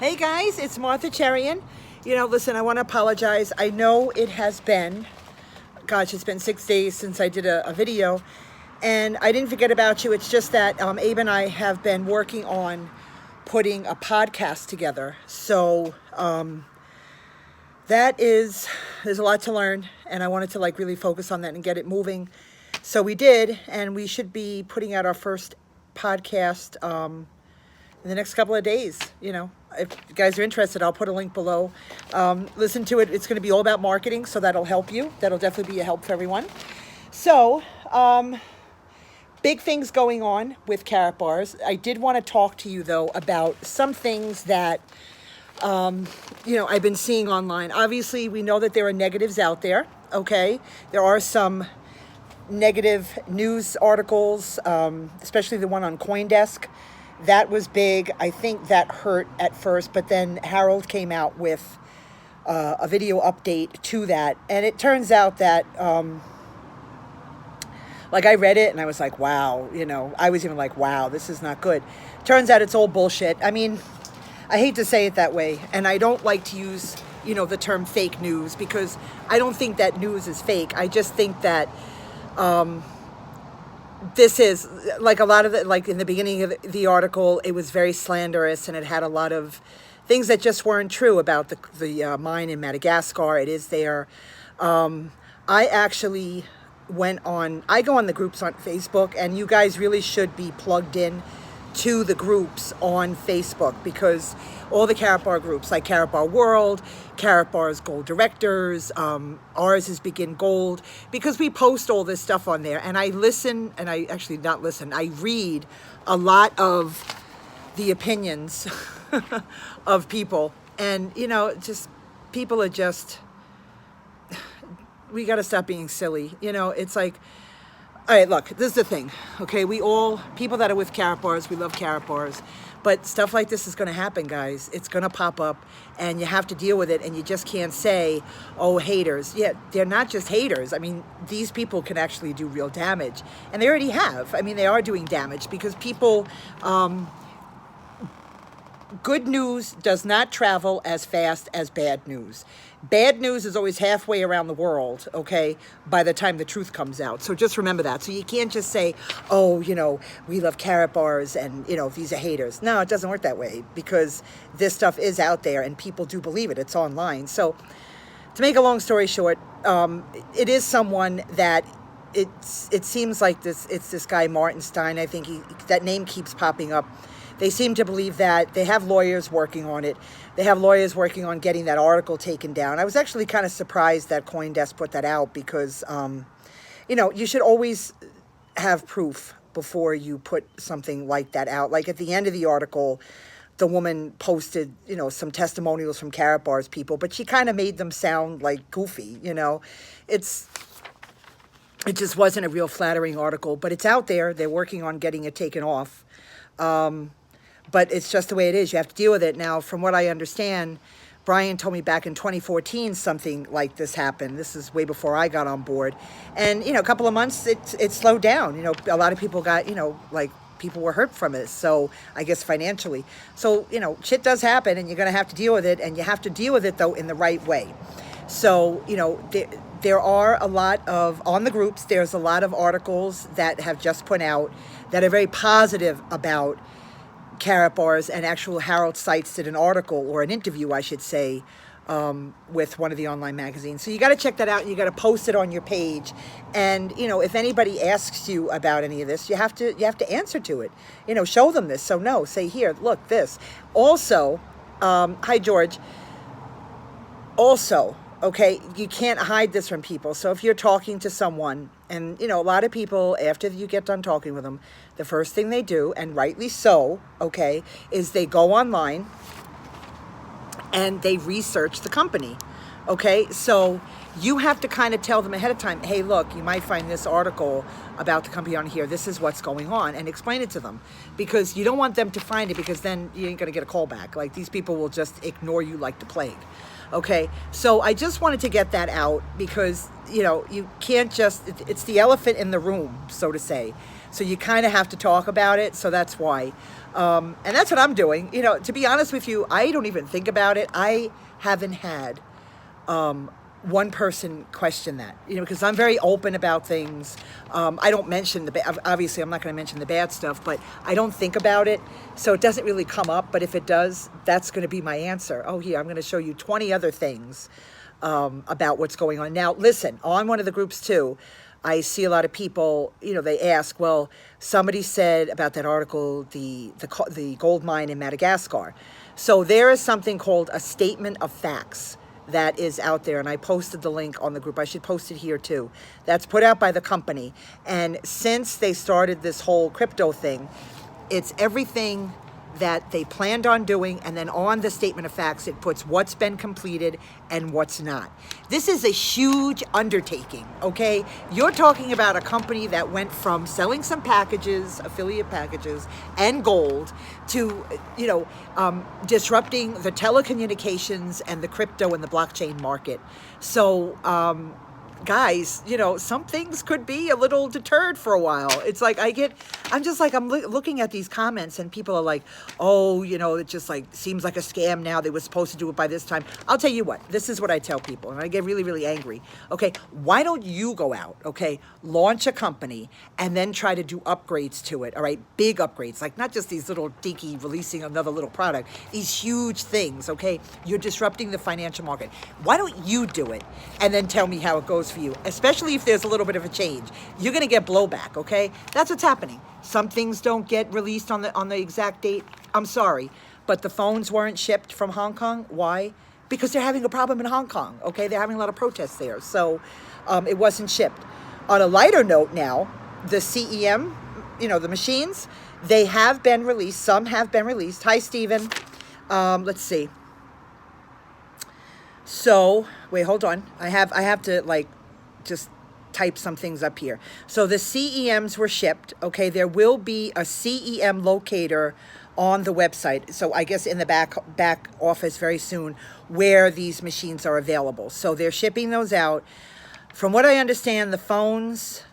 Hey guys, it's Martha Cherian. Listen, I want to apologize. I know it has been, gosh, it's been 6 days since I did a video, and I didn't forget about you. It's just that Abe and I have been working on putting a podcast together. So there's a lot to learn, and I wanted to really focus on that and get it moving. So we did, and we should be putting out our first podcast in the next couple of days. If you guys are interested, I'll put a link below. Listen to it. It's going to be all about marketing, so that'll help you. That'll definitely be a help for everyone. So, big things going on with Karatbars. I did want to talk to you, though, about some things that, I've been seeing online. Obviously, we know that there are negatives out there, okay? There are some negative news articles, especially the one on CoinDesk. That was big. I think that hurt at first, but then Harold came out with a video update to that. And it turns out that, I read it and I was like, wow, I was even like, wow, this is not good. Turns out it's all bullshit. I mean, I hate to say it that way. And I don't like to use, the term fake news, because I don't think that news is fake. I just think that, this is like a lot of the, in the beginning of the article, it was very slanderous and it had a lot of things that just weren't true about the mine in Madagascar. It is there. I actually I go on the groups on Facebook, and you guys really should be plugged in to the groups on Facebook, because all the Karatbar groups, like Karatbar World, Karatbars Gold Directors, ours is Begin Gold, because we post all this stuff on there, and I listen, and I actually not listen, I read a lot of the opinions of people, and just people are just, we got to stop being silly. It's like, all right, look, this is the thing, okay? People that are with Karatbars, we love Karatbars, but stuff like this is going to happen, guys. It's going to pop up, and you have to deal with it, and you just can't say, oh, haters. Yeah, they're not just haters. I mean, these people can actually do real damage, and they already have. I mean, they are doing damage, because people, good news does not travel as fast as bad news. Bad news is always halfway around the world, okay, by the time the truth comes out. So just remember that. So you can't just say, oh, we love Karatbars and, these are haters. No, it doesn't work that way, because this stuff is out there and people do believe it. It's online. So to make a long story short, it is someone that it seems like it's this guy Martin Stein. I think that name keeps popping up. They seem to believe that. They have lawyers working on it. They have lawyers working on getting that article taken down. I was actually kind of surprised that CoinDesk put that out, because, you should always have proof before you put something like that out. Like at the end of the article, the woman posted, some testimonials from Karatbars people, but she kind of made them sound like goofy, It just wasn't a real flattering article, but it's out there. They're working on getting it taken off. But it's just the way it is. You have to deal with it. Now, from what I understand, Brian told me back in 2014 something like this happened. This is way before I got on board. And, a couple of months, it slowed down. A lot of people got, people were hurt from it. So I guess financially. So, shit does happen, and you're going to have to deal with it. And you have to deal with it, though, in the right way. So, there are a lot of, on the groups, there's a lot of articles that have just put out that are very positive about Karatbars, and actual Harold Seitz did an article, or an interview, I should say, with one of the online magazines. So you got to check that out, and you got to post it on your page. And, if anybody asks you about any of this, you have to answer to it. Show them this. So no, say, here, look, this. Also, hi, George. Also, okay, you can't hide this from people. So if you're talking to someone, and, a lot of people, after you get done talking with them, the first thing they do, and rightly so, okay, is they go online and they research the company, okay? So you have to kind of tell them ahead of time, hey, look, you might find this article about the company on here. This is what's going on, and explain it to them, because you don't want them to find it, because then you ain't going to get a call back. Like, these people will just ignore you like the plague. Okay, so I just wanted to get that out, because, you can't just, it's the elephant in the room, so to say. So you kind of have to talk about it. So that's why. And that's what I'm doing. You know, to be honest with you, I don't even think about it. I haven't had one person question that, you know, because I'm very open about things. I don't mention obviously I'm not going to mention the bad stuff, but I don't think about it. So it doesn't really come up. But if it does, that's going to be my answer. Oh, here, I'm going to show you 20 other things about what's going on. Now, listen, on one of the groups too, I see a lot of people, you know, they ask, well, somebody said about that article, the gold mine in Madagascar. So there is something called a statement of facts that is out there, and I posted the link on the group. I should post it here too. That's put out by the company. And since they started this whole crypto thing, it's everything that they planned on doing, and then on the statement of facts it puts what's been completed and what's not. This is a huge undertaking, okay? You're talking about a company that went from selling some packages, affiliate packages, and gold to, you know, disrupting the telecommunications and the crypto and the blockchain market. So, guys, you know, some things could be a little deterred for a while. It's like I'm looking at these comments and people are like, oh, you know, it just like seems like a scam now. They were supposed to do it by this time. I'll tell you what, this is what I tell people, and I get really, really angry. Okay, why don't you go out, okay, launch a company and then try to do upgrades to it, all right, big upgrades, like not just these little dinky releasing another little product, these huge things, okay? You're disrupting the financial market. Why don't you do it and then tell me how it goes for you, especially if there's a little bit of a change. You're going to get blowback, okay? That's what's happening. Some things don't get released on the exact date. I'm sorry, but the phones weren't shipped from Hong Kong. Why? Because they're having a problem in Hong Kong, okay? They're having a lot of protests there, so it wasn't shipped. On a lighter note now, the CEM, you know, the machines, they have been released. Some have been released. Hi, Stephen. Let's see. So, wait, hold on. I have to, like, just type some things up here. So the CEMs were shipped. Okay, there will be a CEM locator on the website. So I guess in the back office very soon where these machines are available. So they're shipping those out. From what I understand, the phones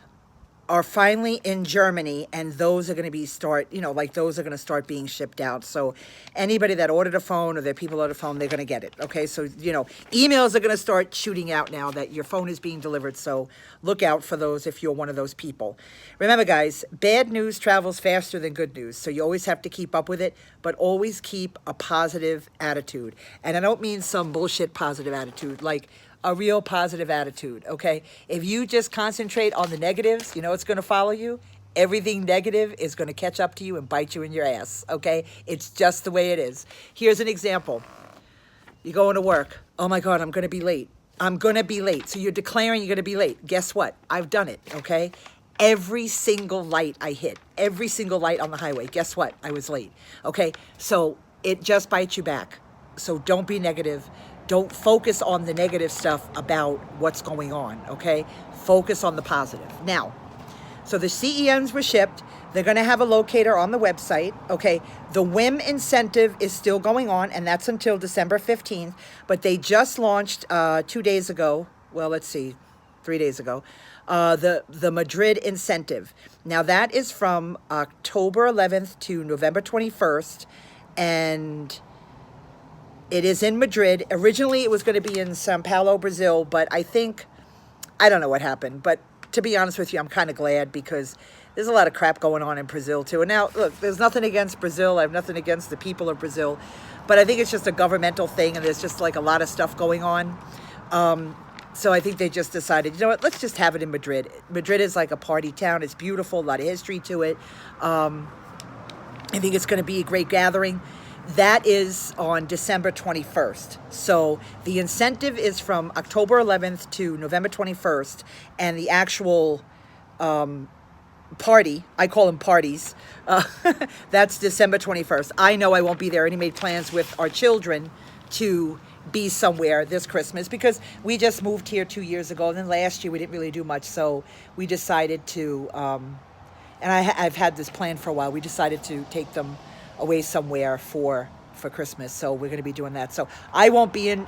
are finally in Germany, and those are going to those are going to start being shipped out. So anybody that ordered a phone or their people ordered a phone, they're going to get it. Okay, so, you know, emails are going to start shooting out now that your phone is being delivered. So look out for those if you're one of those people. Remember, guys, bad news travels faster than good news. So you always have to keep up with it, but always keep a positive attitude. And I don't mean some bullshit positive attitude, like a real positive attitude, okay? If you just concentrate on the negatives, you know it's going to follow you. Everything negative is going to catch up to you and bite you in your ass, okay? It's just the way it is. Here's an example. You're going to work. Oh, my God, I'm going to be late. I'm going to be late. So you're declaring you're going to be late. Guess what? I've done it, okay? Every single light I hit, every single light on the highway, guess what? I was late, okay? So it just bites you back. So don't be negative. Don't focus on the negative stuff about what's going on, okay? Focus on the positive. Now, so the CEMs were shipped. They're going to have a locator on the website, okay? The WIM incentive is still going on, and that's until December 15th. But they just launched 2 days ago. Well, let's see, 3 days ago. The Madrid incentive. Now, that is from October 11th to November 21st, and it is in Madrid. Originally, it was going to be in São Paulo, Brazil, but I don't know what happened. But to be honest with you, I'm kind of glad because there's a lot of crap going on in Brazil, too. And now, look, there's nothing against Brazil. I have nothing against the people of Brazil. But I think it's just a governmental thing, and there's just like a lot of stuff going on. So I think they just decided, you know what, let's just have it in Madrid. Madrid is like a party town. It's beautiful, a lot of history to it. I think it's going to be a great gathering. That is on December 21st. So the incentive is from October 11th to November 21st. And the actual party, I call them parties, that's December 21st. I know I won't be there. I already made plans with our children to be somewhere this Christmas because we just moved here 2 years ago. And then last year we didn't really do much. So we decided to, and I've had this plan for a while. We decided to take them away somewhere for Christmas. So we're going to be doing that. So I won't be in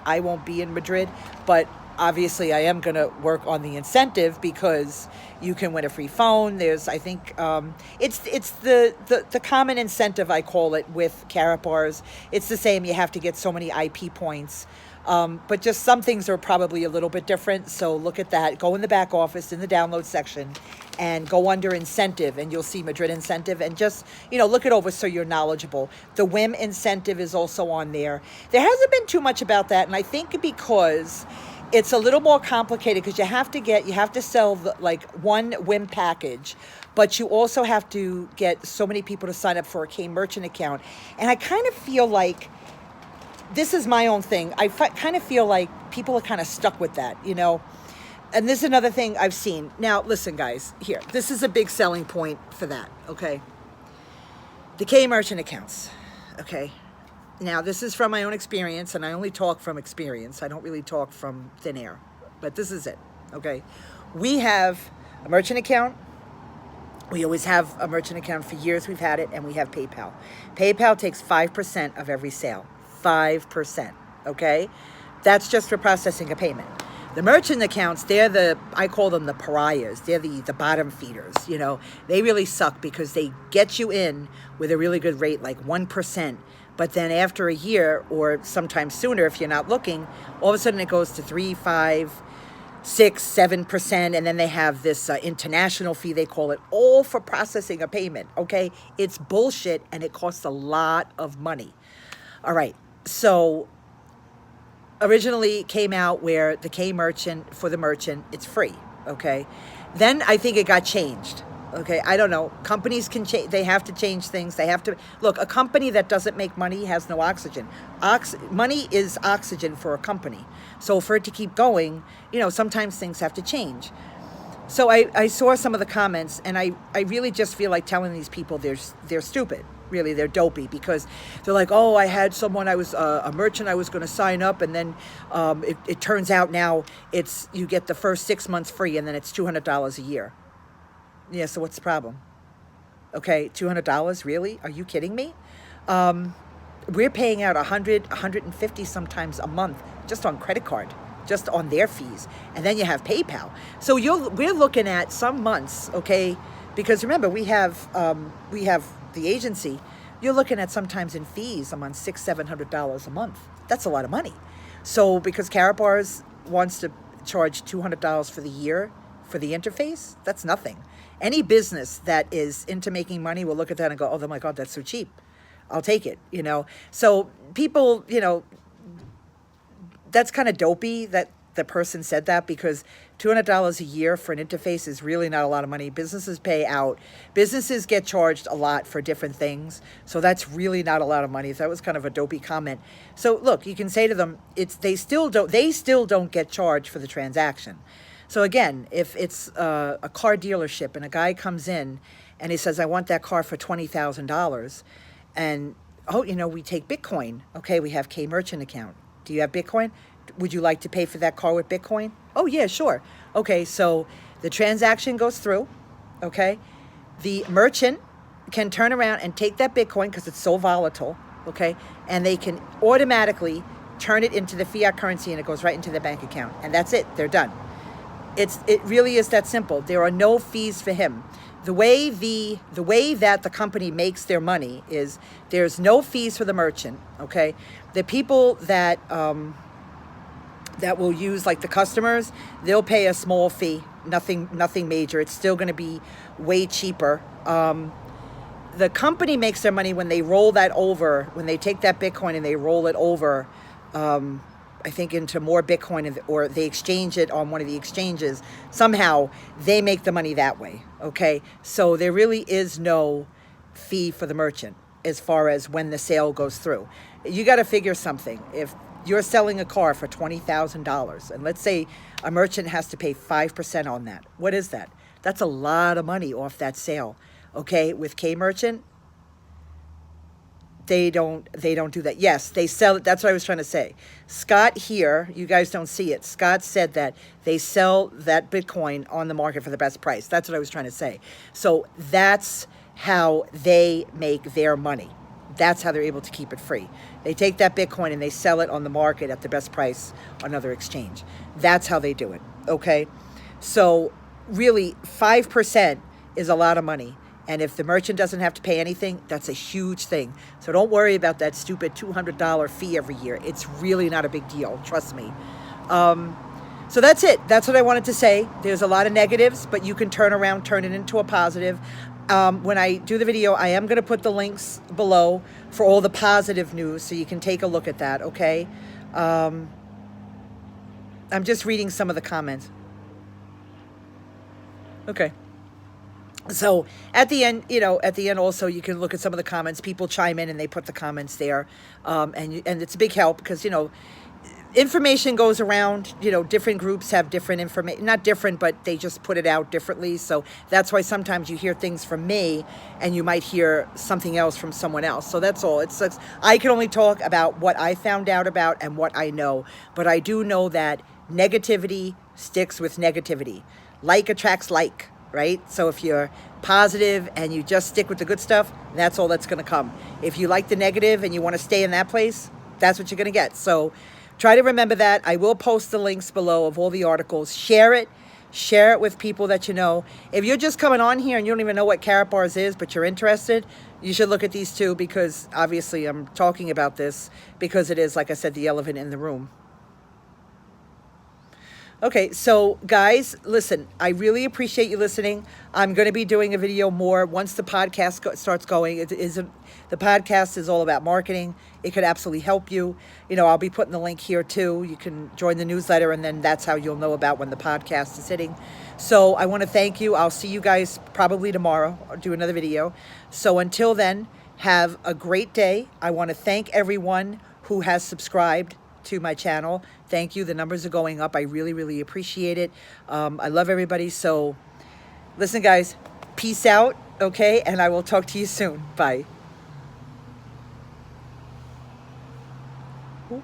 Madrid, but obviously, I am going to work on the incentive because you can win a free phone. There's, I think, it's the common incentive, I call it, with Karatbars. It's the same. You have to get so many IP points. But just some things are probably a little bit different. So look at that. Go in the back office in the download section and go under incentive, and you'll see Madrid incentive, and just, look it over so you're knowledgeable. The WIM incentive is also on there. There hasn't been too much about that, and I think because it's a little more complicated, because you have to sell like one WIM package, but you also have to get so many people to sign up for a K merchant account. And I kind of feel like, this is my own thing, I kind of feel like people are kind of stuck with that, And this is another thing I've seen. Now, listen, guys, here, this is a big selling point for that, okay? The K merchant accounts, okay? Now, this is from my own experience, and I only talk from experience. I don't really talk from thin air, but this is it, okay? We have a merchant account. We always have a merchant account. For years we've had it, and we have PayPal. PayPal takes 5% of every sale. 5%, okay? That's just for processing a payment. The merchant accounts, I call them the pariahs. They're the bottom feeders, They really suck because they get you in with a really good rate, like 1%. But then after a year, or sometimes sooner if you're not looking, all of a sudden it goes to 3, 5, 6, 7%. And then they have this international fee, they call it, all for processing a payment, okay? It's bullshit, and it costs a lot of money. All right, so originally it came out where the K merchant, for the merchant, it's free, okay? Then I think it got changed, okay? I don't know. Companies can change. They have to change things. They have to. Look, a company that doesn't make money has no oxygen. Money is oxygen for a company. So for it to keep going, sometimes things have to change. So I saw some of the comments, and I really just feel like telling these people they're stupid. Really, they're dopey, because they're like, oh, I had someone, I was a merchant, I was going to sign up, and then it turns out now you get the first 6 months free, and then it's $200 a year. Yeah, so what's the problem? Okay, $200, really? Are you kidding me? We're paying out $100, $150 sometimes a month just on credit card, just on their fees, and then you have PayPal. So we're looking at some months, okay, because remember, we have the agency, you're looking at sometimes in fees, I'm on $600-$700 a month. That's a lot of money. So because Karatbars wants to charge $200 for the year for the interface, that's nothing. Any business that is into making money will look at that and go, oh my God, that's so cheap. I'll take it, So people, that's kind of dopey that the person said that, because $200 a year for an interface is really not a lot of money. Businesses pay out. Businesses get charged a lot for different things. So that's really not a lot of money. That was kind of a dopey comment. So look, you can say to them, they still don't get charged for the transaction. So again, if it's a car dealership and a guy comes in and he says, I want that car for $20,000, and we take Bitcoin. Okay, we have K merchant account. Do you have Bitcoin? Would you like to pay for that car with Bitcoin? Oh, yeah, sure. Okay, so the transaction goes through, okay? The merchant can turn around and take that Bitcoin, because it's so volatile, okay? And they can automatically turn it into the fiat currency, and it goes right into their bank account. And that's it. They're done. It really is that simple. There are no fees for him. The way that the company makes their money is there's no fees for the merchant, okay? The people that will use, like the customers, they'll pay a small fee, nothing major. It's still going to be way cheaper. The company makes their money when they roll that over, when they take that Bitcoin and they roll it over, I think into more Bitcoin, or they exchange it on one of the exchanges. Somehow they make the money that way, okay? So there really is no fee for the merchant as far as when the sale goes through. You got to figure something. If you're selling a car for $20,000, and let's say a merchant has to pay 5% on that. What is that? That's a lot of money off that sale. Okay, with K merchant, they don't do that. Yes, they sell it. That's what I was trying to say. Scott here, you guys don't see it. Scott said that they sell that Bitcoin on the market for the best price. That's what I was trying to say. So that's how they make their money. That's how they're able to keep it free. They take that Bitcoin and they sell it on the market at the best price on another exchange. That's how they do it, okay? So really, 5% is a lot of money. And if the merchant doesn't have to pay anything, that's a huge thing. So don't worry about that stupid $200 fee every year. It's really not a big deal, trust me. So that's it. That's what I wanted to say. There's a lot of negatives, but you can turn it into a positive. When I do the video, I am going to put the links below for all the positive news, so you can take a look at that, okay? I'm just reading some of the comments. Okay. So at the end, also you can look at some of the comments. People chime in and they put the comments there, and it's a big help because information goes around. Different groups have different information, not different, but they just put it out differently. So that's why sometimes you hear things from me, and you might hear something else from someone else. So that's all. I can only talk about what I found out about and what I know, but I do know that negativity sticks with negativity. Like attracts like. Right? So if you're positive and you just stick with the good stuff, that's all that's going to come. If you like the negative and you want to stay in that place, that's what you're going to get. So try to remember that. I will post the links below of all the articles. Share it. Share it with people that you know. If you're just coming on here and you don't even know what Karatbars is, but you're interested, you should look at these two, because obviously I'm talking about this because it is, like I said, the elephant in the room. Okay, so guys, listen, I really appreciate you listening. I'm going to be doing a video more once the podcast starts going. The podcast is all about marketing. It could absolutely help you. I'll be putting the link here too. You can join the newsletter, and then that's how you'll know about when the podcast is hitting. So I want to thank you. I'll see you guys probably tomorrow. I'll do another video. So until then, have a great day. I want to thank everyone who has subscribed to my channel. Thank you. The numbers are going up. I really, really appreciate it. I love everybody. So listen, guys, peace out. Okay. And I will talk to you soon. Bye. Ooh.